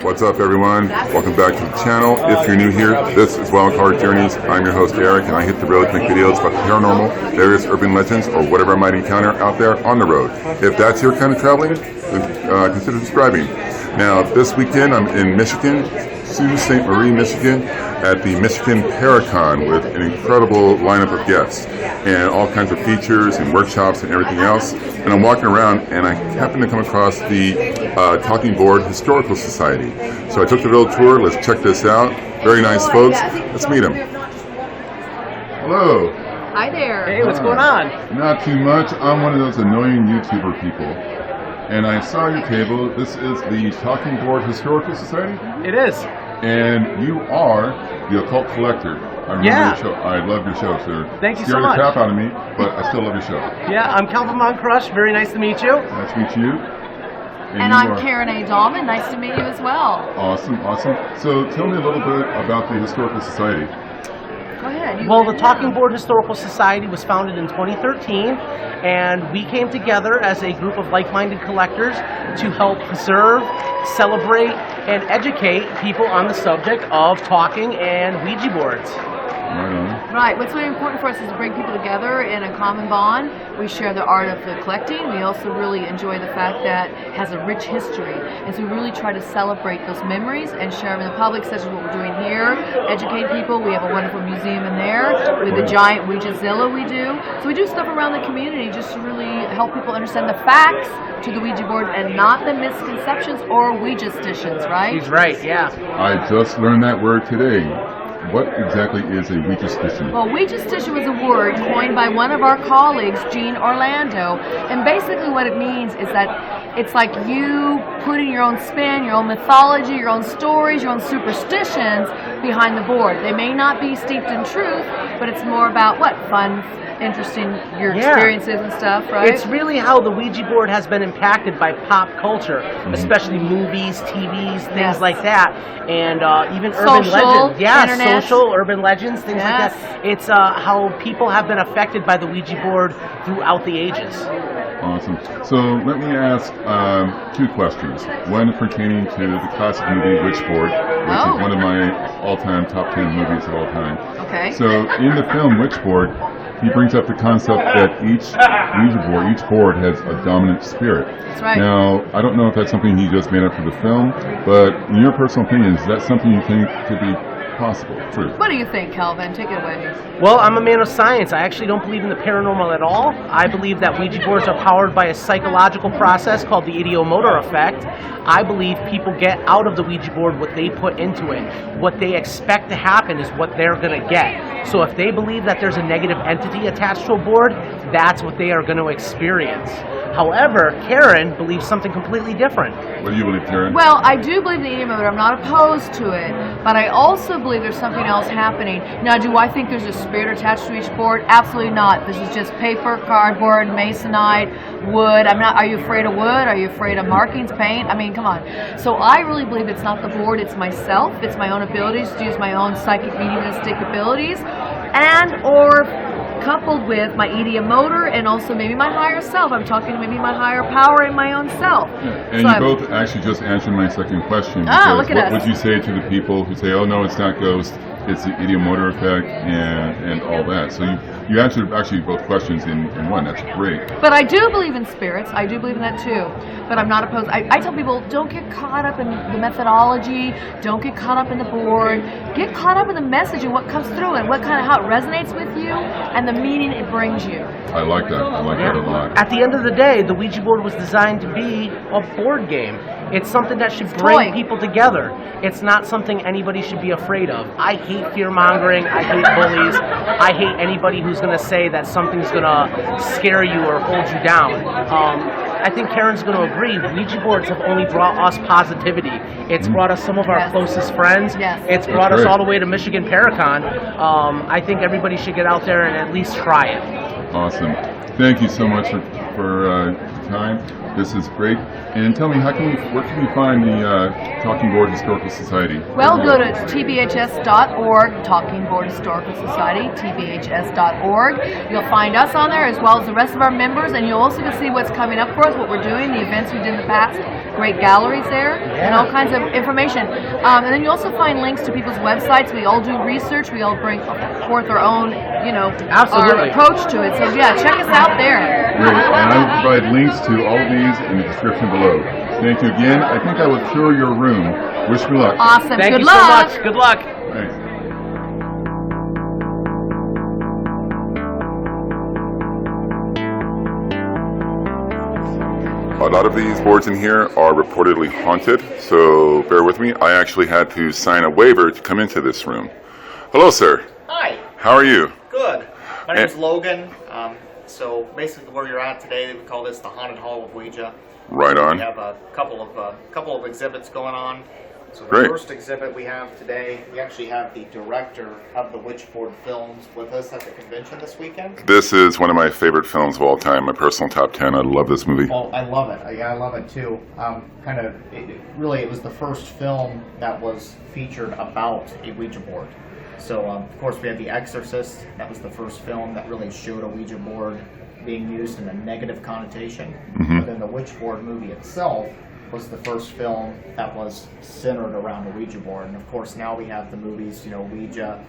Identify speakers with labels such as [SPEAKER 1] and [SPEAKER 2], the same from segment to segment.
[SPEAKER 1] What's up, everyone? Welcome back to the channel. If you're new here, this is Wild Card Journeys. I'm your host, Eric, and I hit the road to make videos about the paranormal, various urban legends, or whatever I might encounter out there on the road. If that's your kind of traveling, then consider subscribing. Now, this weekend, I'm in Michigan, Sault Ste. Marie, Michigan, at the Michigan Paracon with an incredible lineup of guests and all kinds of features and workshops and everything else. And I'm walking around and I happened to come across the Talking Board Historical Society. So I took the little tour. Let's check this out. Very nice folks. Let's meet them. Hello.
[SPEAKER 2] Hi there.
[SPEAKER 3] Hey, what's going on?
[SPEAKER 1] Not too much. I'm one of those annoying YouTuber people. And I saw your table. This is the Talking Board Historical Society?
[SPEAKER 3] It is.
[SPEAKER 1] And you are the occult collector. I remember your show. I love your show, sir.
[SPEAKER 3] Thank you so
[SPEAKER 1] Scared
[SPEAKER 3] much.
[SPEAKER 1] the crap out of me, but I still love your show.
[SPEAKER 3] Yeah, I'm Calvin Moncrush. Very nice to meet you.
[SPEAKER 1] Nice to meet you.
[SPEAKER 2] And I'm Karen A. Dahlman. Nice to meet you as well.
[SPEAKER 1] Awesome, awesome. So tell me a little bit about the Historical Society.
[SPEAKER 2] Go ahead.
[SPEAKER 3] Well, the Talking Board Historical Society was founded in 2013, and we came together as a group of like-minded collectors to help preserve, celebrate, and educate people on the subject of talking and Ouija boards.
[SPEAKER 1] Right on.
[SPEAKER 2] Right. What's really important for us is to bring people together in a common bond. We share the art of the collecting. We also really enjoy the fact that it has a rich history. And so we really try to celebrate those memories and share them in the public, such as what we're doing here, educate people. We have a wonderful museum in there with the giant Ouijazilla we do. So we do stuff around the community just to really help people understand the facts to the Ouija board and not the misconceptions or Ouija-stitions, right?
[SPEAKER 3] He's right, yeah.
[SPEAKER 1] I just learned that word today. What exactly is a Ouija-stition?
[SPEAKER 2] Well, Ouija-stition was a word coined by one of our colleagues, Jean Orlando, and basically what it means is that it's like you putting your own spin, your own mythology, your own stories, your own superstitions behind the board. They may not be steeped in truth, but it's more about what? Fun, interesting, your experiences and stuff, right?
[SPEAKER 3] It's really how the Ouija board has been impacted by pop culture, especially movies, TVs, things like that, and even urban legends. Yeah,
[SPEAKER 2] internet.
[SPEAKER 3] Social, urban legends, things like that. It's how people have been affected by the Ouija board throughout the ages.
[SPEAKER 1] Awesome. So let me ask two questions. One pertaining to the classic movie Witchboard, which is one of my all-time top 10 movies of all time.
[SPEAKER 2] Okay.
[SPEAKER 1] So in the film Witchboard, he brings up the concept that each Ouija board, each board has a dominant spirit.
[SPEAKER 2] That's right.
[SPEAKER 1] Now, I don't know if that's something he just made up for the film, but in your personal opinion, is that something you think could be possible, true?
[SPEAKER 2] What do you think, Calvin? Take it away.
[SPEAKER 3] Well, I'm a man of science. I actually don't believe in the paranormal at all. I believe that Ouija boards are powered by a psychological process called the ideomotor effect. I believe people get out of the Ouija board what they put into it. What they expect to happen is what they're going to get. So if they believe that there's a negative entity attached to a board, that's what they are going to experience. However, Karen believes something completely different.
[SPEAKER 1] What do you believe, Karen?
[SPEAKER 2] Well, I do believe in the ideomotor. I'm not opposed to it, but I also believe there's something else happening. Now, do I think there's a spirit attached to each board? Absolutely not. This is just paper, cardboard, masonite, wood. Are you afraid of wood? Are you afraid of markings, paint? I mean, come on. So I really believe it's not the board, it's myself. It's my own abilities to use my own psychic mediumistic abilities, and or coupled with my ideomotor and also maybe my higher self. I'm talking to maybe my higher power and my own self.
[SPEAKER 1] And so you both actually just answered my second question.
[SPEAKER 2] Look at
[SPEAKER 1] what
[SPEAKER 2] us.
[SPEAKER 1] would you say to the people who say, oh no, it's not ghost, it's the ideomotor effect and all that? So you answered actually both questions in one. That's great.
[SPEAKER 2] But I do believe in spirits. I do believe in that too. But I'm not opposed. I tell people, don't get caught up in the methodology. Don't get caught up in the board. Get caught up in the message and what comes through and how it resonates with you and the meaning it brings you.
[SPEAKER 1] I like that. I like that a lot.
[SPEAKER 3] At the end of the day, the Ouija board was designed to be a board game. It's something that should bring people together. It's not something anybody should be afraid of. I hate fear-mongering. I hate bullies. I hate anybody who's going to say that something's going to scare you or hold you down. I think Karen's going to agree. Ouija boards have only brought us positivity. It's brought us some of our closest friends. It's brought us all the way to Michigan Paracon. I think everybody should get out there and at least try it.
[SPEAKER 1] Awesome. Thank you so much for for time. This is great. And tell me, where can we find the Talking Board Historical Society?
[SPEAKER 2] Well, go to tbhs.org, Talking Board Historical Society, tbhs.org. You'll find us on there as well as the rest of our members, and you'll also get to see what's coming up for us, what we're doing, the events we did in the past. Great galleries there, and all kinds of information. And then you also find links to people's websites. We all do research. We all bring forth our own, our approach to it. So yeah, check us out there.
[SPEAKER 1] Great, and I will provide links to all of these in the description below. Thank you again. I think I will tour your room. Wish me luck.
[SPEAKER 2] Awesome.
[SPEAKER 3] Thank
[SPEAKER 2] Good
[SPEAKER 3] you
[SPEAKER 2] luck.
[SPEAKER 3] so much. Good luck.
[SPEAKER 1] Thanks. A lot of these boards in here are reportedly haunted, so bear with me. I actually had to sign a waiver to come into this room. Hello, sir.
[SPEAKER 4] Hi.
[SPEAKER 1] How are you?
[SPEAKER 4] Good. My name's Logan. So basically, where you're at today, we call this the Haunted Hall of Ouija.
[SPEAKER 1] Right on.
[SPEAKER 4] We have a couple of exhibits going on. So the
[SPEAKER 1] Great.
[SPEAKER 4] first exhibit we have today, we actually have the director of the Witchboard films with us at the convention this weekend.
[SPEAKER 1] This is one of my favorite films of all time, my personal top 10. I love this movie.
[SPEAKER 4] Well, I love it. Yeah, I love it too. It was the first film that was featured about a Ouija board. So, of course, we had The Exorcist. That was the first film that really showed a Ouija board being used in a negative connotation.
[SPEAKER 1] Mm-hmm.
[SPEAKER 4] But then the Witchboard movie itself was the first film that was centered around a Ouija board. And, of course, now we have the movies, Ouija,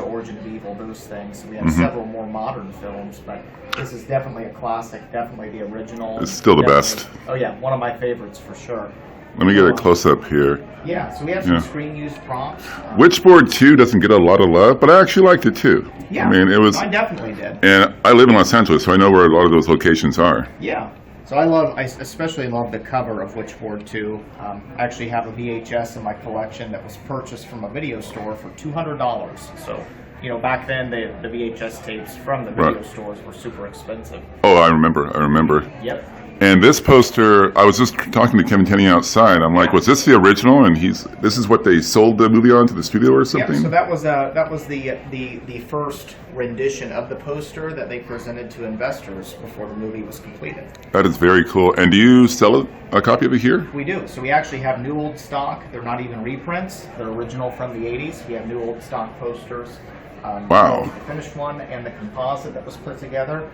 [SPEAKER 4] Origin of Evil, those things. So we have several more modern films, but this is definitely a classic, definitely the original.
[SPEAKER 1] It's still the best.
[SPEAKER 4] Oh, yeah, one of my favorites for sure.
[SPEAKER 1] Let me get a close-up here.
[SPEAKER 4] Yeah, so we have some screen-used prompts.
[SPEAKER 1] Witchboard 2 doesn't get a lot of love, but I actually liked it too.
[SPEAKER 4] Yeah,
[SPEAKER 1] I mean, it was.
[SPEAKER 4] I definitely did.
[SPEAKER 1] And I live in Los Angeles, so I know where a lot of those locations are.
[SPEAKER 4] Yeah. So I especially love the cover of Witchboard 2. I actually have a VHS in my collection that was purchased from a video store for $200. So, back then the VHS tapes from the video stores were super expensive.
[SPEAKER 1] Oh, I remember.
[SPEAKER 4] Yep.
[SPEAKER 1] And this poster, I was just talking to Kevin Tenney outside. I'm like, was this the original? And this is what they sold the movie on to the studio or something?
[SPEAKER 4] Yeah, so that was the first rendition of the poster that they presented to investors before the movie was completed.
[SPEAKER 1] That is very cool. And do you sell a copy of it here?
[SPEAKER 4] We do. So we actually have new old stock. They're not even reprints. They're original from the 80s. We have new old stock posters.
[SPEAKER 1] Wow.
[SPEAKER 4] The finished one and the composite that was put together.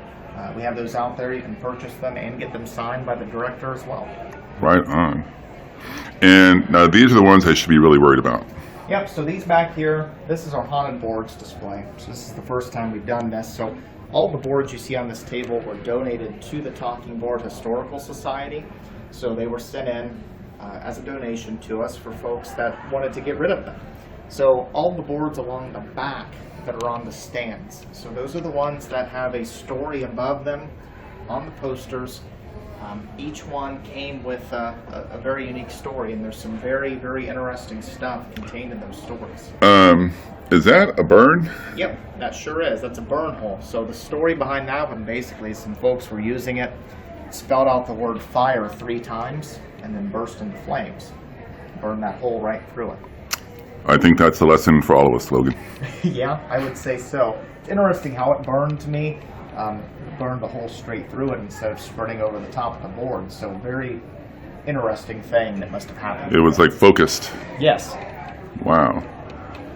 [SPEAKER 4] We have those out there. You can purchase them and get them signed by the director as well.
[SPEAKER 1] Right on. And now these are the ones I should be really worried about.
[SPEAKER 4] Yep, so these back here, this is our haunted boards display. So this is the first time we've done this. So all the boards you see on this table were donated to the Talking Board Historical Society. So they were sent in as a donation to us for folks that wanted to get rid of them. So all the boards along the back that are on the stands. So those are the ones that have a story above them on the posters. Each one came with a very unique story, and there's some very, very interesting stuff contained in those stories.
[SPEAKER 1] Is that a burn?
[SPEAKER 4] Yep, that sure is. That's a burn hole. So the story behind that one, basically, some folks were using it, spelled out the word fire 3 times, and then burst into flames. Burned that hole right through it.
[SPEAKER 1] I think that's a lesson for all of us, Logan.
[SPEAKER 4] Yeah, I would say so. It's interesting how it burned to me. It burned the hole straight through it instead of spreading over the top of the board. So very interesting thing that must have happened.
[SPEAKER 1] It was like focused.
[SPEAKER 4] Yes.
[SPEAKER 1] Wow.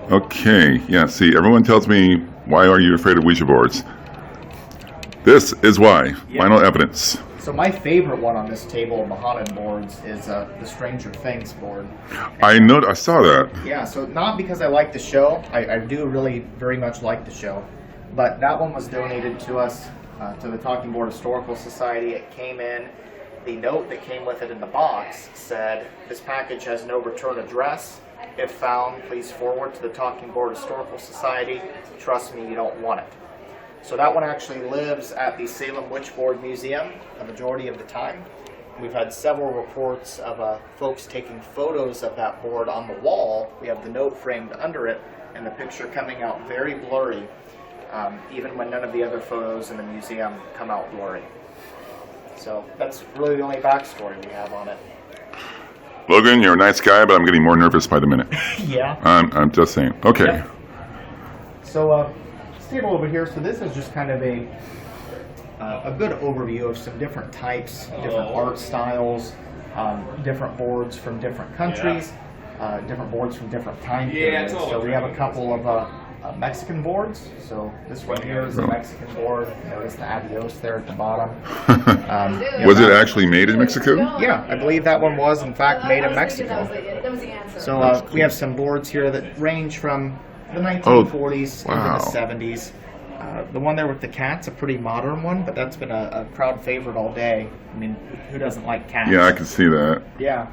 [SPEAKER 1] Okay. Yeah, see, everyone tells me, why are you afraid of Ouija boards? This is why.
[SPEAKER 4] Yeah.
[SPEAKER 1] Final evidence.
[SPEAKER 4] So my favorite one on this table of the haunted boards is the Stranger Things board.
[SPEAKER 1] I saw that.
[SPEAKER 4] Yeah, so not because I like the show. I do really very much like the show. But that one was donated to us, to the Talking Board Historical Society. It came in. The note that came with it in the box said, "This package has no return address. If found, please forward to the Talking Board Historical Society. Trust me, you don't want it." So that one actually lives at the Salem Witchboard Museum the majority of the time. We've had several reports of folks taking photos of that board on the wall. We have the note framed under it, and the picture coming out very blurry, even when none of the other photos in the museum come out blurry. So that's really the only backstory we have on it.
[SPEAKER 1] Logan, you're a nice guy, but I'm getting more nervous by the minute.
[SPEAKER 4] Yeah.
[SPEAKER 1] I'm just saying. Okay.
[SPEAKER 4] Yep. So this table over here, so this is just kind of a a good overview of some different types, different art styles, different boards from different countries, different boards from different time periods. So we have a couple of Mexican boards. So this one here is a Mexican board. Notice the adios there at the bottom.
[SPEAKER 1] Was it actually made in Mexico?
[SPEAKER 4] Yeah, I believe that one was in fact made in Mexico. So we have some boards here that range from the 1940s
[SPEAKER 1] wow.
[SPEAKER 4] into the 70s. The one there with the cat's a pretty modern one, but that's been a crowd favorite all day. I mean, who doesn't like cats?
[SPEAKER 1] Yeah, I can see that.
[SPEAKER 4] Yeah.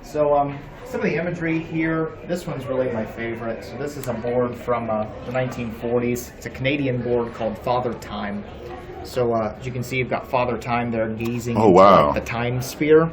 [SPEAKER 4] So some of the imagery here, this one's really my favorite. So this is a board from the 1940s. It's a Canadian board called Father Time. So as you can see, you've got Father Time there gazing into like, the time sphere.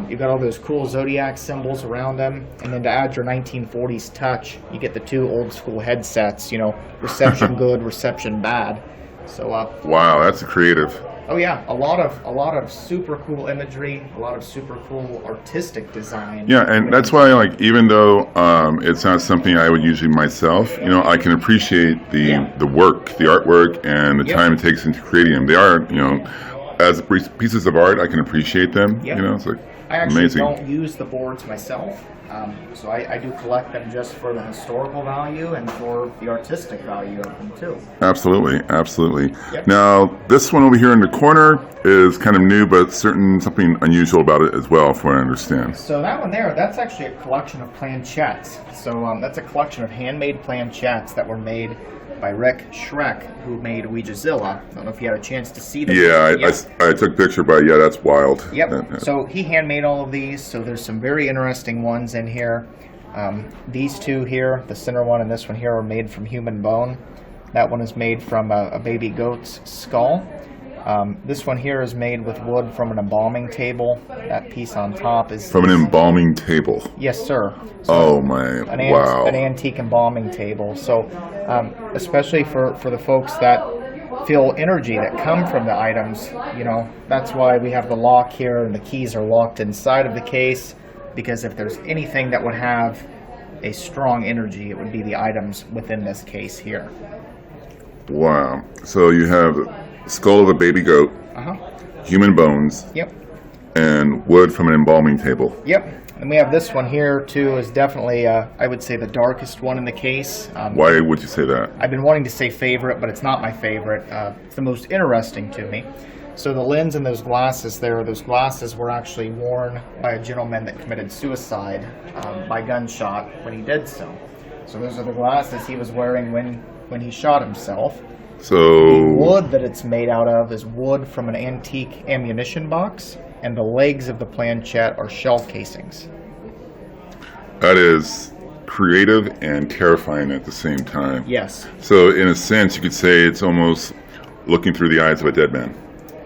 [SPEAKER 4] You've got all those cool zodiac symbols around them, and then to add your 1940s touch, you get the two old school headsets, you know, reception good, reception bad. So
[SPEAKER 1] wow, that's creative.
[SPEAKER 4] Oh yeah, a lot of super cool imagery, a lot of super cool artistic design.
[SPEAKER 1] Yeah, and that's why, like, even though it's not something I would usually myself, you know, I can appreciate the work, the artwork, and the time it takes into creating them. They are, you know, as pieces of art, I can appreciate them. You know, it's like
[SPEAKER 4] I actually
[SPEAKER 1] amazing.
[SPEAKER 4] don't use the boards myself, so I do collect them just for the historical value and for the artistic value of them too.
[SPEAKER 1] Absolutely, absolutely.
[SPEAKER 4] Yep.
[SPEAKER 1] Now, this one over here in the corner is kind of new, but something unusual about it as well, from what I understand.
[SPEAKER 4] So that one there, that's actually a collection of planchets. So that's a collection of handmade planchets that were made by Rick Schreck, who made Ouijazilla. I don't know if you had a chance to see them.
[SPEAKER 1] Yeah, I took a picture, but yeah, that's wild.
[SPEAKER 4] Yep. So he handmade all of these. So there's some very interesting ones in here. These two here, the center one and this one here, are made from human bone. That one is made from a baby goat's skull. This one here is made with wood from an embalming table. That piece on top is...
[SPEAKER 1] From an embalming table?
[SPEAKER 4] Yes, sir. So
[SPEAKER 1] oh, my, wow.
[SPEAKER 4] An antique embalming table. So, especially for the folks that feel energy that come from the items, you know, that's why we have the lock here and the keys are locked inside of the case, because if there's anything that would have a strong energy, it would be the items within this case here.
[SPEAKER 1] Wow. So you have skull of a baby goat, human bones, and wood from an embalming table.
[SPEAKER 4] Yep. And we have this one here too, is definitely, I would say, the darkest one in the case.
[SPEAKER 1] Why would you say that?
[SPEAKER 4] I've been wanting to say favorite, but it's not my favorite. It's the most interesting to me. So the lens in those glasses there, those glasses were actually worn by a gentleman that committed suicide by gunshot when he did so. So those are the glasses he was wearing when he shot himself.
[SPEAKER 1] So
[SPEAKER 4] the wood that it's made out of is wood from an antique ammunition box, and the legs of the planchette are shell casings.
[SPEAKER 1] That is creative and terrifying at the same time.
[SPEAKER 4] Yes.
[SPEAKER 1] So in a sense, you could say it's almost looking through the eyes of a dead man.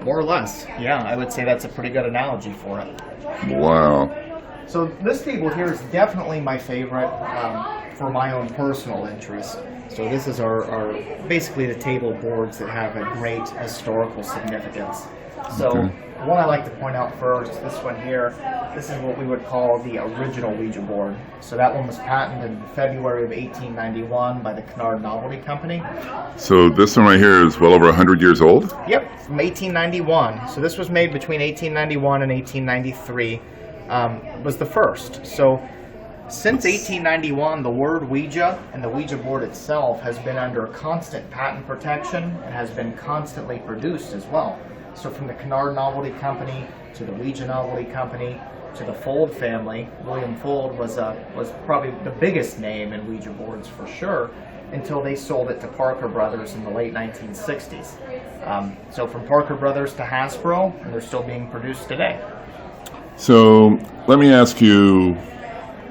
[SPEAKER 4] More or less. Yeah, I would say that's a pretty good analogy for it.
[SPEAKER 1] Wow.
[SPEAKER 4] So this table here is definitely my favorite for my own personal interest. So this is our basically the table boards that have a great historical significance. So one I like to point out first, this one here, this is what we would call the original Ouija board. So that one was patented in February of 1891 by the Kennard Novelty Company.
[SPEAKER 1] So this one right here is well over 100 years old?
[SPEAKER 4] Yep, from 1891. So this was made between 1891 and 1893. Was the first. So since 1891, the word Ouija and the Ouija board itself has been under constant patent protection and has been constantly produced as well. So from the Kennard Novelty Company to the Ouija Novelty Company to the Fold family, William Fold was probably the biggest name in Ouija boards for sure, until they sold it to Parker Brothers in the late 1960s. So from Parker Brothers to Hasbro, and they're still being produced today.
[SPEAKER 1] So let me ask you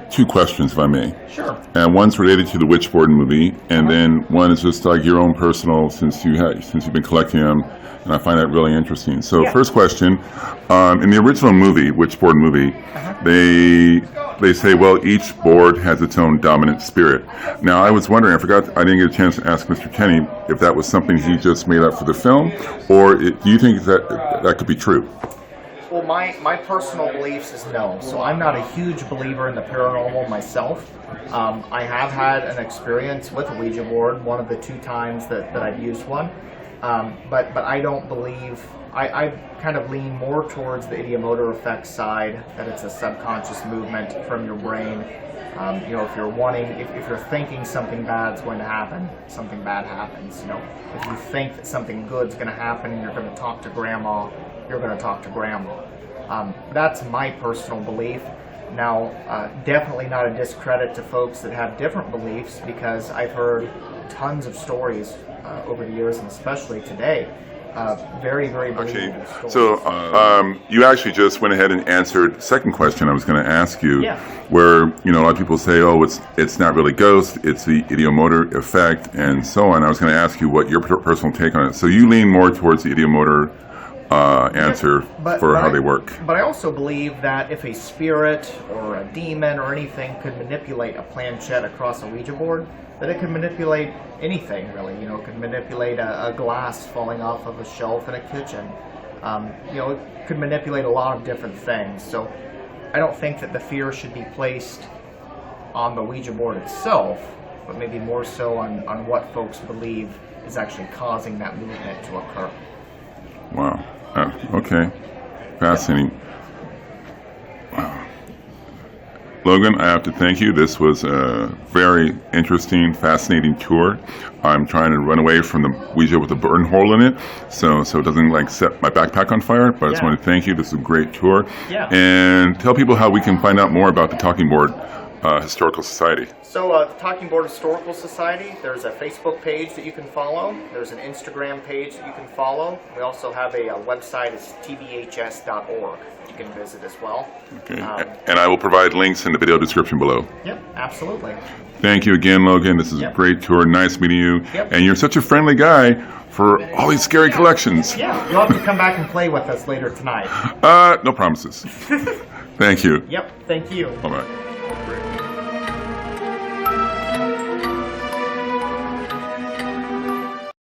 [SPEAKER 1] two questions, if I may.
[SPEAKER 4] Sure.
[SPEAKER 1] And one's related to the Witchboard movie, and then one is just like your own personal, since you've been collecting them, and I find that really interesting. So first question, in the original movie, Witchboard movie, they say, well, each board has its own dominant spirit. Now, I was wondering, I didn't get a chance to ask Mr. Kenny if that was something he just made up for the film, or do you think that could be true?
[SPEAKER 4] Well, my personal beliefs is no. So I'm not a huge believer in the paranormal myself. I have had an experience with a Ouija board, one of the two times that I've used one. But I don't believe, I kind of lean more towards the ideomotor effect side, that it's a subconscious movement from your brain. You know, if you're wanting, if you're thinking something bad's going to happen, something bad happens. You know, if you think that something good's going to happen and you're going to talk to grandma, you're going to talk to grandma. That's my personal belief. Now, definitely not a discredit to folks that have different beliefs, because I've heard tons of stories over the years, and especially today. Very, very believable stories.
[SPEAKER 1] So you actually just went ahead and answered the second question I was going to ask you,
[SPEAKER 4] Yeah.
[SPEAKER 1] where, you know, a lot of people say, oh, it's not really ghost, it's the ideomotor effect and so on. I was going to ask you what your personal take on it. So you lean more towards the ideomotor answer for how they work.
[SPEAKER 4] But I also believe that if a spirit or a demon or anything could manipulate a planchette across a Ouija board, that it could manipulate anything, really. You know, it could manipulate a glass falling off of a shelf in a kitchen. You know, it could manipulate a lot of different things. So I don't think that the fear should be placed on the Ouija board itself, but maybe more so on what folks believe is actually causing that movement to occur.
[SPEAKER 1] Wow. Okay. Fascinating. Wow. Logan, I have to thank you. This was a very interesting, fascinating tour. I'm trying to run away from the Ouija with a burn hole in it, so it doesn't like set my backpack on fire. But I just want to thank you. This is a great tour.
[SPEAKER 4] Yeah.
[SPEAKER 1] And tell people how we can find out more about the Talking Board Historical Society.
[SPEAKER 4] So the Talking Board Historical Society, there's a Facebook page that you can follow. There's an Instagram page that you can follow. We also have a website, it's tbhs.org. You can visit as well.
[SPEAKER 1] Okay. And I will provide links in the video description below.
[SPEAKER 4] Yep, absolutely.
[SPEAKER 1] Thank you again, Logan. This is a great tour. Nice meeting you.
[SPEAKER 4] Yep.
[SPEAKER 1] And you're such a friendly guy for all these scary collections.
[SPEAKER 4] Yeah, you'll have to come back and play with us later tonight.
[SPEAKER 1] No promises. Thank you.
[SPEAKER 4] Yep, thank you.
[SPEAKER 1] Bye-bye.